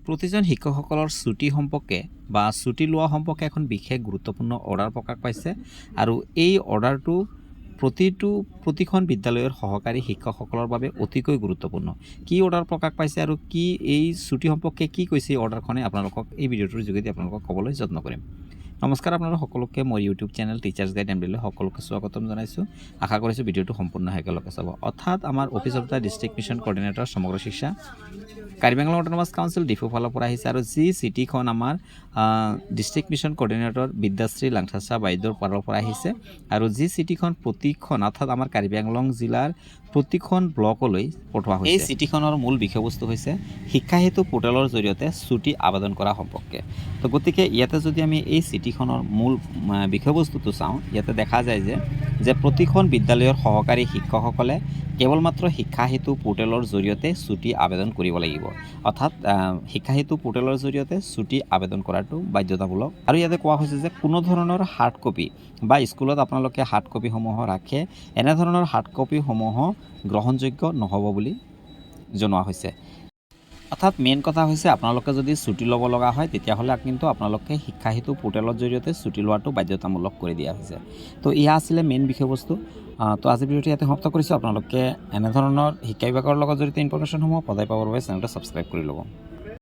প্ৰতিজন শিক্ষকসকলৰ ছুটি সম্পৰ্কে বা ছুটি লোৱা সম্পৰ্কে এখন বিশেষ গুৰুত্বপূৰ্ণ অৰ্ডাৰ প্ৰকাশ পাইছে আৰু এই অৰ্ডাৰটো প্ৰতিখন বিদ্যালয়ৰ সহকাৰী শিক্ষকসকলৰ বাবে অতিকৈ গুৰুত্বপূৰ্ণ। কি অৰ্ডাৰ প্ৰকাশ পাইছে আৰু কি এই ছুটি সম্পৰ্কে কি কৈছে এই অৰ্ডাৰখনে আপোনালোকক এই ভিডিঅ'টোৰ যোগেদি আপোনালোকক ক'বলৈ যত্ন কৰিম। নমস্কাৰ, আপোনালোক সকলোকে মোৰ ইউটিউব চেনেল টিচাৰ্ছ গাইড এমবিলৈ সকলোকে স্বাগতম জনাইছোঁ। আশা কৰিছোঁ ভিডিঅ'টো সম্পূৰ্ণ একেলগে চাব। অৰ্থাৎ আমাৰ office of the district mission coordinator সমগ্ৰ শিক্ষা কাৰ্বি আংলং অট'নমাছ কাউন্সিল ডিফু ফালৰ পৰা আহিছে আৰু যি চিঠিখন আমাৰ ডিষ্ট্ৰিক্ট মিছন কৰ্ডিনেটৰ বিদ্যাশ্ৰী লাংথাচা বাইদেউৰ ফালৰ পৰা আহিছে আৰু যি চিঠিখন প্ৰতিখন অৰ্থাৎ আমাৰ কাৰ্বি আংলং জিলাৰ প্ৰতিখন ব্লকলৈ পঠোৱা হৈছে। এই চিঠিখনৰ মূল বিষয়বস্তু হৈছে শিক্ষা হেতু পৰ্টেলৰ জৰিয়তে ছুটি আবেদন কৰা সম্পৰ্কে। তো গতিকে ইয়াতে যদি আমি এই চিঠিখনৰ মূল বিষয়বস্তুটো চাওঁ, ইয়াতে দেখা যায় যে প্ৰতিখন বিদ্যালয়ৰ সহকাৰী শিক্ষকসকলে কেৱল মাত্ৰ শিক্ষা হেতু পৰ্টেলৰ জৰিয়তে ছুটি আবেদন কৰিব লাগিব। অৰ্থাৎ শিক্ষা হেতু পৰ্টেলৰ জৰিয়তে ছুটি আবেদন কৰাটো বাধ্যতামূলক। আৰু ইয়াতে কোৱা হৈছে যে কোনো ধৰণৰ হাৰ্ড কপি বা স্কুলত আপোনালোকে হাৰ্ড কপিসমূহ ৰাখে, এনেধৰণৰ হাৰ্ড কপিসমূহ গ্ৰহণযোগ্য নহ'ব বুলি জনোৱা হৈছে। অৰ্থাৎ মেইন কথা হৈছে আপোনালোকে যদি ছুটি ল'ব লগা হয় তেতিয়াহ'লে কিন্তু আপোনালোকে শিক্ষা হেতু পৰ্টেলৰ জৰিয়তে ছুটি লোৱাটো বাধ্যতামূলক কৰি দিয়া হৈছে। তো এয়া আছিলে মেইন বিষয়বস্তু। তো আজি ভিডিঅ'টো ইয়াতে সমাপ্ত কৰিছোঁ। আপোনালোকে এনেধৰণৰ শিক্ষা বিভাগৰ লগত জড়িত ইনফৰমেশ্যনসমূহ সদায় পাবৰ বাবে চেনেলটো ছাবস্ক্ৰাইব কৰি ল'ব।